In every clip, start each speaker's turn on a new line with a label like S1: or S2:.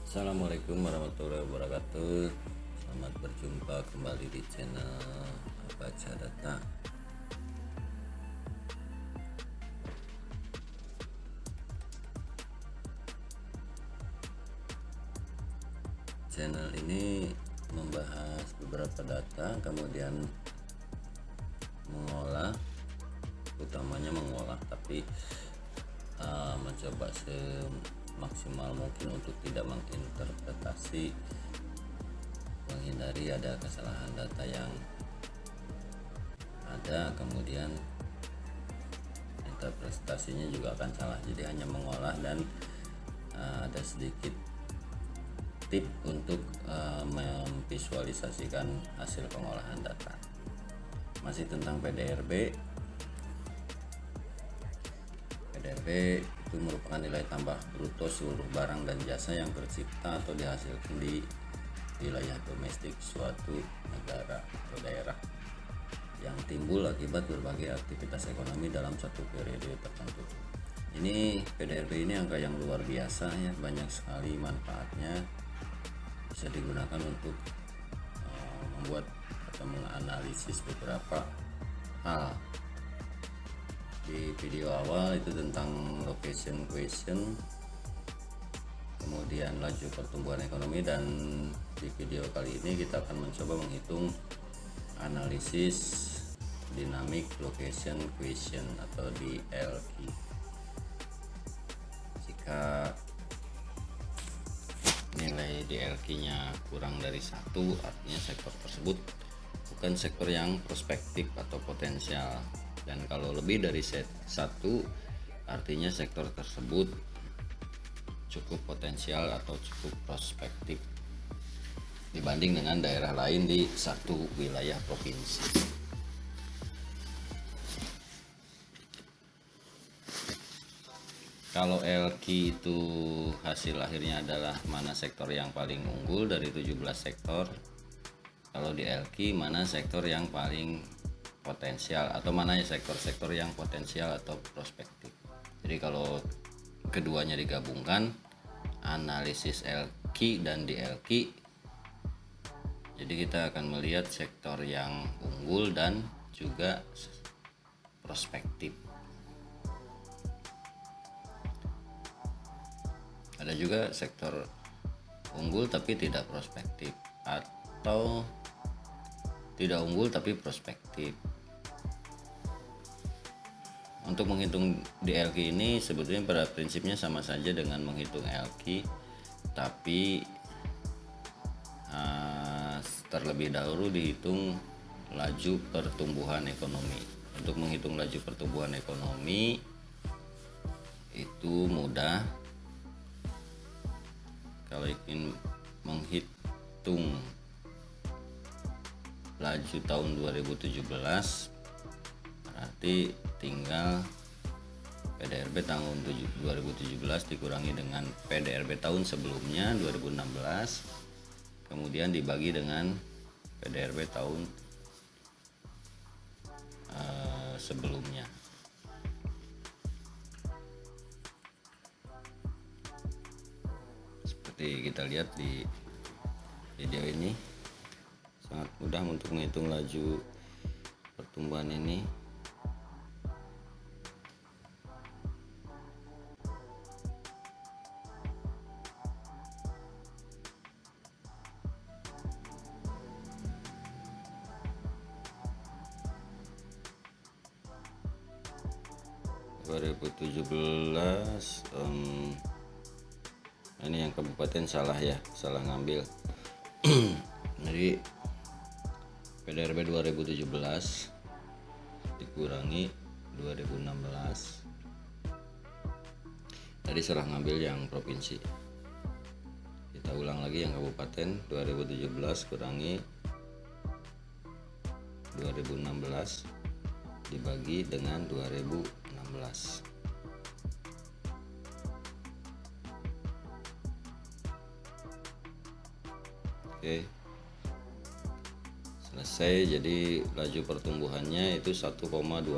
S1: Assalamualaikum warahmatullahi wabarakatuh. Selamat berjumpa kembali di channel Baca Data. Channel ini membahas beberapa data, kemudian mengolah, utamanya mengolah, tapi mencoba semaksimal mungkin untuk tidak menginterpretasi, menghindari ada kesalahan data yang ada, kemudian interpretasinya juga akan salah. Jadi hanya mengolah dan ada sedikit tip untuk memvisualisasikan hasil pengolahan data. Masih tentang PDRB. PDRB itu merupakan nilai tambah bruto seluruh barang dan jasa yang tercipta atau dihasilkan di wilayah domestik suatu negara atau daerah yang timbul akibat berbagai aktivitas ekonomi dalam satu periode tertentu. Ini PDRB ini angka yang luar biasa ya, banyak sekali manfaatnya, bisa digunakan untuk membuat atau menganalisis beberapa hal. Di video awal itu tentang location question, kemudian laju pertumbuhan ekonomi, dan di video kali ini kita akan mencoba menghitung analisis dynamic location question atau DLQ. Jika nilai DLQ-nya kurang dari 1, artinya sektor tersebut bukan sektor yang prospektif atau potensial, dan kalau lebih dari 1, artinya sektor tersebut cukup potensial atau cukup prospektif dibanding dengan daerah lain di satu wilayah provinsi. Kalau LQ itu hasil akhirnya adalah mana sektor yang paling unggul dari 17 sektor. Kalau di LQ mana sektor yang paling potensial, atau mana sektor-sektor yang potensial atau prospektif. Jadi kalau keduanya digabungkan, analisis LQ dan DLQ, jadi kita akan melihat sektor yang unggul dan juga prospektif. Ada juga sektor unggul tapi tidak prospektif, atau tidak unggul tapi prospektif. Untuk menghitung DLQ ini sebetulnya pada prinsipnya sama saja dengan menghitung LQ, tapi terlebih dahulu dihitung laju pertumbuhan ekonomi. Untuk menghitung laju pertumbuhan ekonomi itu mudah. Kalau ingin menghitung laju tahun 2017, berarti tinggal PDRB tahun 2017 dikurangi dengan PDRB tahun sebelumnya 2016, kemudian dibagi dengan PDRB tahun sebelumnya. Seperti kita lihat di video ini, sangat mudah untuk menghitung laju pertumbuhan ini. Ini yang kabupaten salah ya, salah ngambil. Jadi PDRB 2017 dikurangi 2016. Tadi salah ngambil yang provinsi. Kita ulang lagi yang kabupaten, 2017 kurangi 2016 dibagi dengan 2016. Oke, selesai. Jadi laju pertumbuhannya itu 1,25%.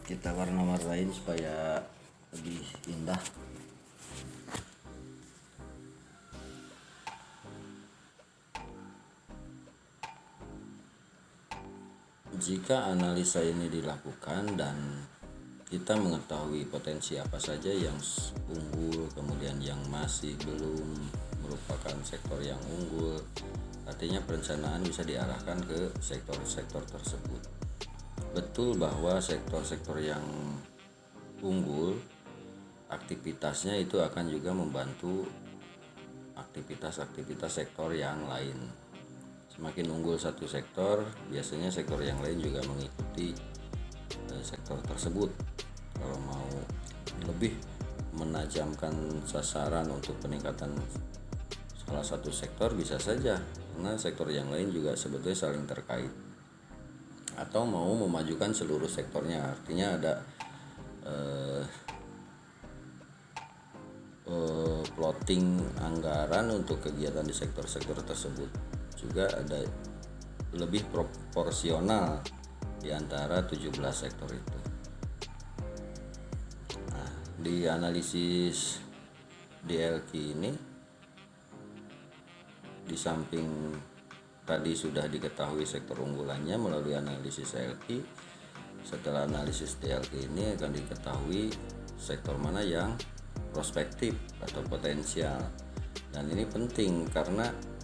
S1: kita warna-warnain supaya lebih indah. Jika analisa ini dilakukan dan kita mengetahui potensi apa saja yang unggul, kemudian yang masih belum merupakan sektor yang unggul, artinya perencanaan bisa diarahkan ke sektor-sektor tersebut. Betul bahwa sektor-sektor yang unggul, aktivitasnya itu akan juga membantu aktivitas-aktivitas sektor yang lain. Semakin unggul satu sektor, biasanya sektor yang lain juga mengikuti sektor tersebut. Kalau mau lebih menajamkan sasaran untuk peningkatan salah satu sektor bisa saja, karena sektor yang lain juga sebetulnya saling terkait. Atau mau memajukan seluruh sektornya, artinya ada plotting anggaran untuk kegiatan di sektor-sektor tersebut. Juga ada lebih proporsional di antara 17 sektor itu. Nah, di analisis DLQ ini, di samping tadi sudah diketahui sektor unggulannya melalui analisis LQ, setelah analisis DLQ ini akan diketahui sektor mana yang prospektif atau potensial. Dan ini penting karena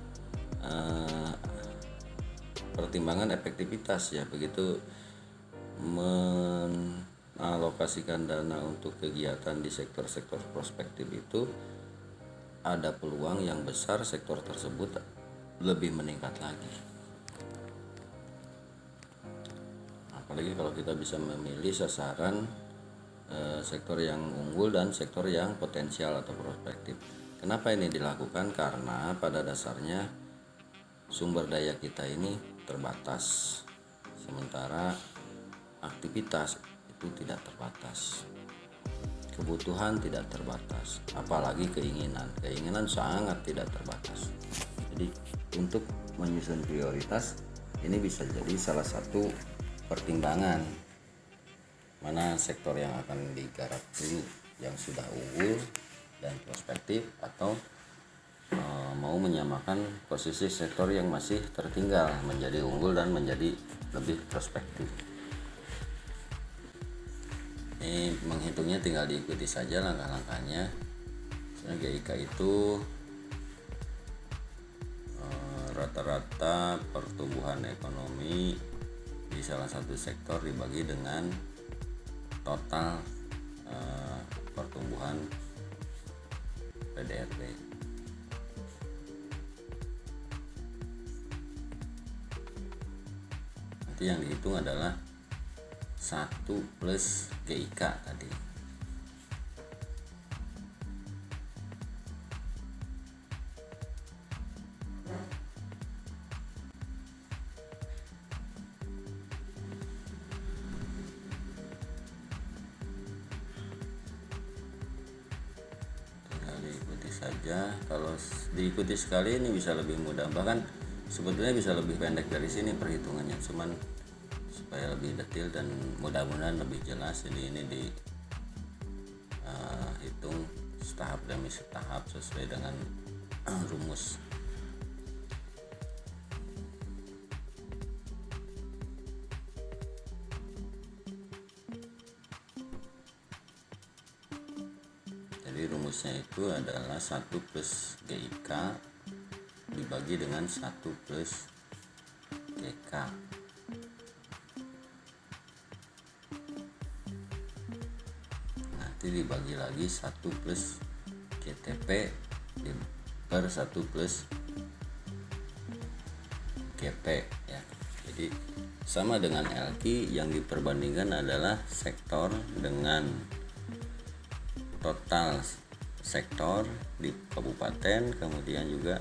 S1: pertimbangan efektivitas ya, begitu mengalokasikan dana untuk kegiatan di sektor-sektor prospektif itu ada peluang yang besar sektor tersebut lebih meningkat lagi. Apalagi kalau kita bisa memilih sasaran sektor yang unggul dan sektor yang potensial atau prospektif. Kenapa ini dilakukan? Karena pada dasarnya sumber daya kita ini terbatas, sementara aktivitas itu tidak terbatas, kebutuhan tidak terbatas, apalagi keinginan sangat tidak terbatas. Jadi untuk menyusun prioritas ini bisa jadi salah satu pertimbangan mana sektor yang akan digarap dulu, yang sudah unggul dan prospektif, atau mau menyamakan posisi sektor yang masih tertinggal menjadi unggul dan menjadi lebih prospektif. Ini menghitungnya tinggal diikuti saja langkah-langkahnya. GIK itu rata-rata pertumbuhan ekonomi di salah satu sektor dibagi dengan total pertumbuhan PDRB. Nanti yang dihitung adalah 1 plus GIK tadi. Tinggal diikuti saja. Kalau diikuti sekali ini bisa lebih mudah, bahkan sebetulnya bisa lebih pendek dari sini perhitungannya, cuman supaya lebih detail dan mudah-mudahan lebih jelas ini dihitung setahap demi setahap sesuai dengan rumus. Jadi rumusnya itu adalah 1 plus GIK dibagi dengan 1 plus GK. Nanti dibagi lagi 1 plus GTP per 1 plus GP ya. Jadi sama dengan LQ, yang diperbandingkan adalah sektor dengan total sektor di kabupaten, kemudian juga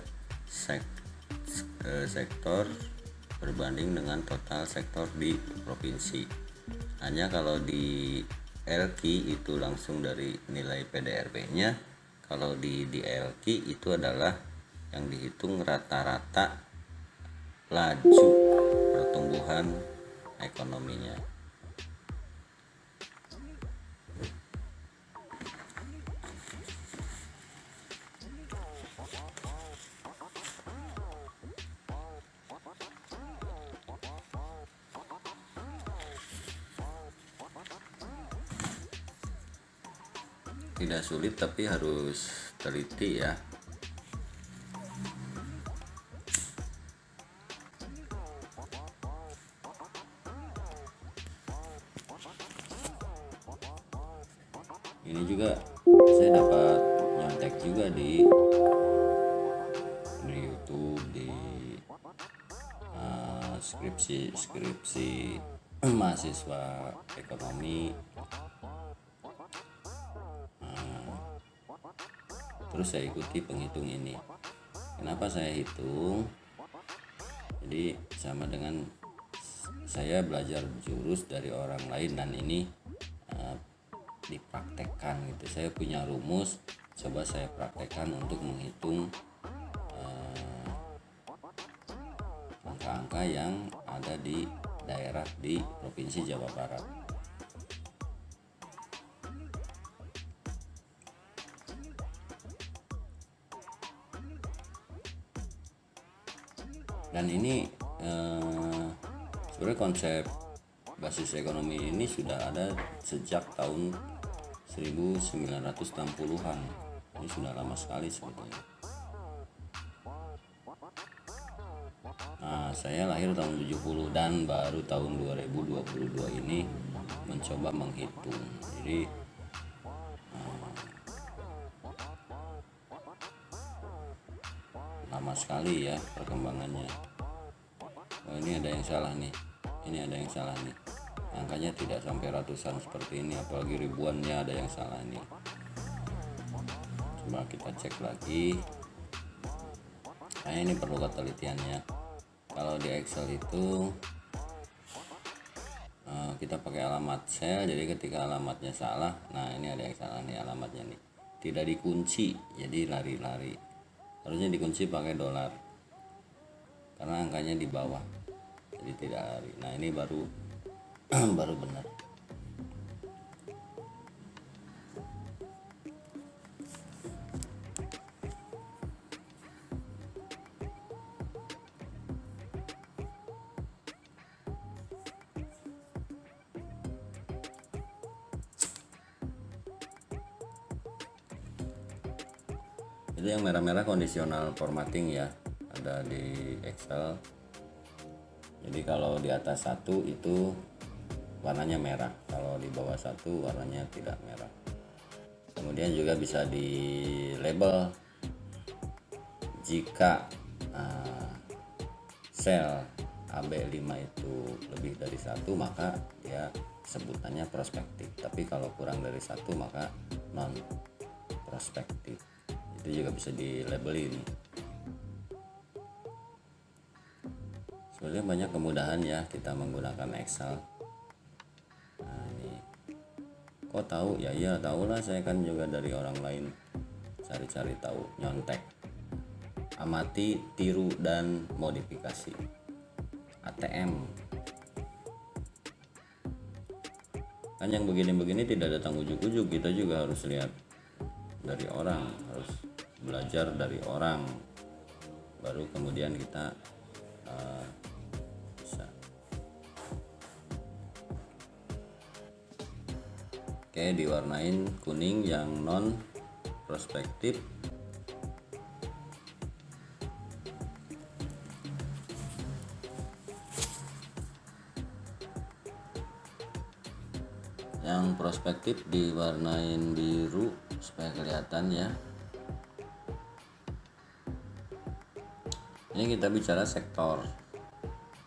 S1: sektor berbanding dengan total sektor di provinsi. Hanya kalau di LQ itu langsung dari nilai PDRB-nya, kalau di LQ itu adalah yang dihitung rata-rata laju pertumbuhan ekonominya. tidak sulit tapi harus teliti ya. Ini juga saya dapat nyontek juga di YouTube, di skripsi mahasiswa ekonomi. Terus saya ikuti penghitung ini. Kenapa saya hitung? Jadi sama dengan saya belajar jurus dari orang lain dan ini dipraktekkan gitu. Saya punya rumus, coba saya praktekkan untuk menghitung angka-angka yang ada di daerah di Provinsi Jawa Barat. Dan ini sebenarnya konsep basis ekonomi ini sudah ada sejak tahun 1960-an. Ini sudah lama sekali sebetulnya. Nah, saya lahir tahun 70 dan baru tahun 2022 ini mencoba menghitung. Jadi lama sekali ya perkembangannya. Oh, ini ada yang salah nih. Ini ada yang salah nih. Angkanya tidak sampai ratusan seperti ini, apalagi ribuannya ada yang salah nih. Coba kita cek lagi. Nah, ini perlu ketelitiannya. Kalau di Excel itu kita pakai alamat sel, jadi ketika alamatnya salah, nah ini ada yang salah nih alamatnya nih. Tidak dikunci, jadi lari-lari. Harusnya dikunci pakai $, karena angkanya di bawah, jadi tidak lari. Nah ini baru baru benar. Itu yang merah-merah kondisional formatting ya, ada di Excel. Jadi kalau di atas 1 itu warnanya merah, kalau di bawah 1 warnanya tidak merah. Kemudian juga bisa di label. Jika sel AB5 itu lebih dari 1 maka dia sebutannya prospektif, tapi kalau kurang dari 1 maka non prospektif. Itu juga bisa di labelin. Sebenarnya banyak kemudahan ya kita menggunakan Excel. Nah ini kok tahu ya? Iya tahu lah, saya kan juga dari orang lain cari-cari tahu, nyontek. Amati, tiru dan modifikasi. ATM. Kan yang begini-begini tidak datang ujuk-ujuk, kita juga harus lihat dari orang, harus belajar dari orang, baru kemudian kita bisa. Oke, diwarnain kuning yang non prospektif. Yang prospektif diwarnain biru supaya kelihatan ya. Ini kita bicara sektor.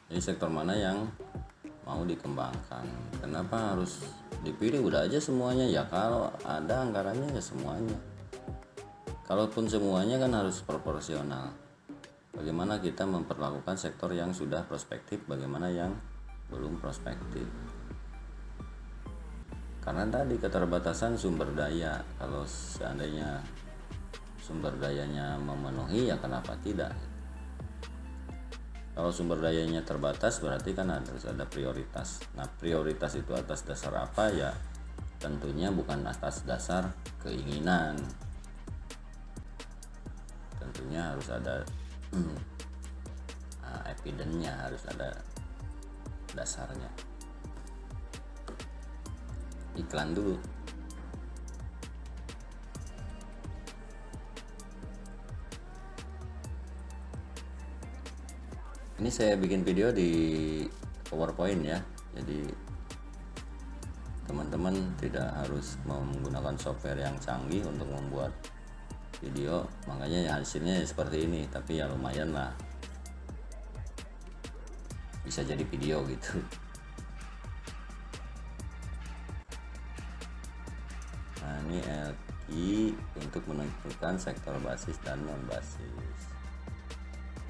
S1: Jadi sektor mana yang mau dikembangkan. Kenapa harus dipilih? Udah aja semuanya ya, kalau ada anggarannya ya semuanya. Kalaupun semuanya kan harus proporsional. Bagaimana kita memperlakukan sektor yang sudah prospektif, bagaimana yang belum prospektif. Karena tadi keterbatasan sumber daya. Kalau seandainya sumber dayanya memenuhi ya kenapa tidak? Kalau sumber dayanya terbatas berarti kan harus ada prioritas. Nah prioritas itu atas dasar apa ya? Tentunya bukan atas dasar keinginan. Tentunya harus ada evidence-nya, harus ada dasarnya. Iklan dulu. Ini saya bikin video di PowerPoint ya, jadi teman-teman tidak harus menggunakan software yang canggih untuk membuat video, makanya ya hasilnya seperti ini. Tapi ya lumayan lah, bisa jadi video gitu. Nah ini LQ untuk menentukan sektor basis dan non basis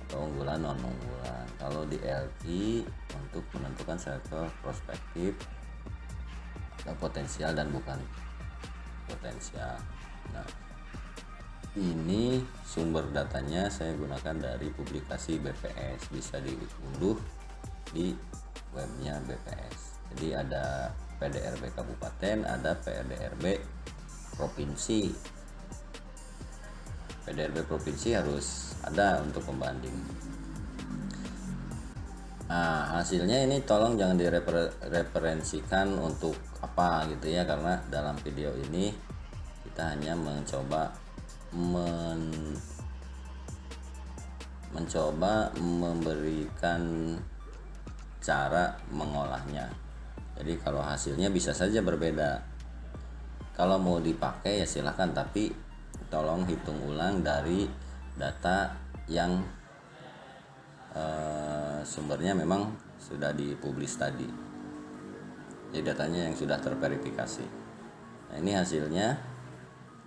S1: atau unggulan non unggulan. Kalau di LQ untuk menentukan sektor prospektif atau potensial dan bukan potensial. Nah ini sumber datanya saya gunakan dari publikasi BPS, bisa diunduh di webnya BPS. Jadi ada PDRB kabupaten, ada PDRB provinsi. PDRB provinsi harus ada untuk pembanding. Nah hasilnya ini tolong jangan direferensikan untuk apa gitu ya, karena dalam video ini kita hanya mencoba memberikan cara mengolahnya. Jadi kalau hasilnya bisa saja berbeda, kalau mau dipakai ya silahkan, tapi tolong hitung ulang dari data yang sumbernya memang sudah dipublis tadi, jadi datanya yang sudah terverifikasi. Nah ini hasilnya,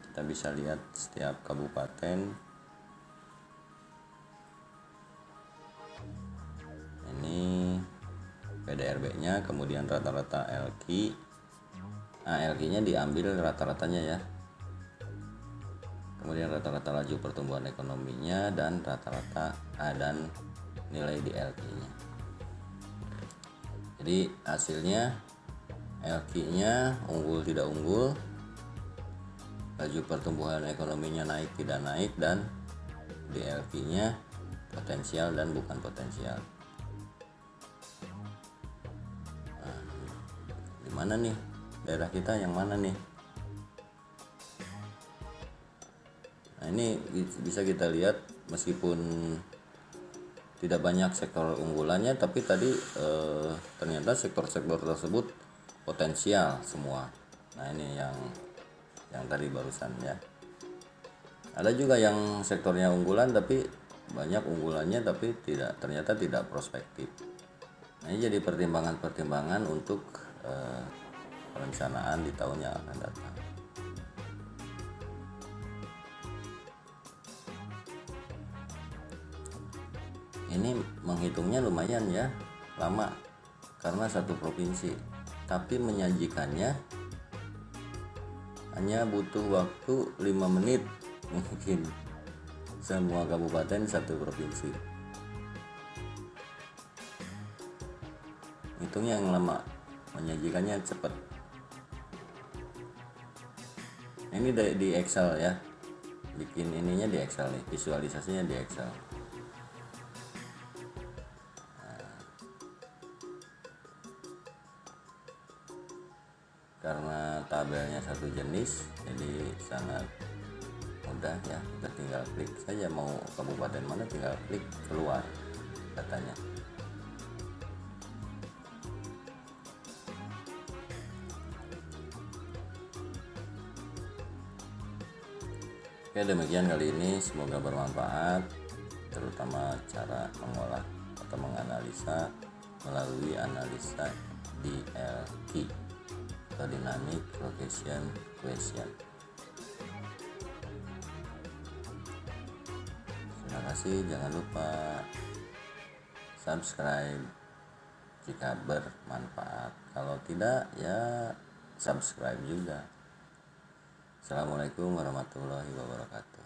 S1: kita bisa lihat setiap kabupaten. Ini PDRB nya, kemudian rata-rata LQ. Nah LQ nya diambil rata-ratanya ya, kemudian rata-rata laju pertumbuhan ekonominya dan rata-rata dan nilai di LQ nya. Jadi hasilnya LQ nya unggul tidak unggul, laju pertumbuhan ekonominya naik tidak naik, dan di LQ nya potensial dan bukan potensial. Nah, di mana nih daerah kita, yang mana nih? Nah ini bisa kita lihat, meskipun tidak banyak sektor unggulannya, tapi tadi ternyata sektor-sektor tersebut potensial semua. Nah ini yang tadi barusan ya. Ada juga yang sektornya unggulan tapi banyak unggulannya, tapi ternyata tidak prospektif. Nah ini jadi pertimbangan-pertimbangan untuk perencanaan di tahun yang akan datang. Ini menghitungnya lumayan ya, lama karena satu provinsi, tapi menyajikannya hanya butuh waktu 5 menit mungkin, semua kabupaten satu provinsi. Hitungnya yang lama, menyajikannya cepat. Ini di Excel ya, bikin ininya di Excel nih, visualisasinya di Excel. Karena tabelnya satu jenis, jadi sangat mudah ya, kita tinggal klik saja mau kabupaten mana, tinggal klik keluar datanya. Oke, demikian kali ini, semoga bermanfaat, terutama cara mengolah atau menganalisa melalui analisa DLQ atau Dynamic Location Question. Terima kasih, jangan lupa subscribe jika bermanfaat, kalau tidak ya subscribe juga. Assalamualaikum warahmatullahi wabarakatuh.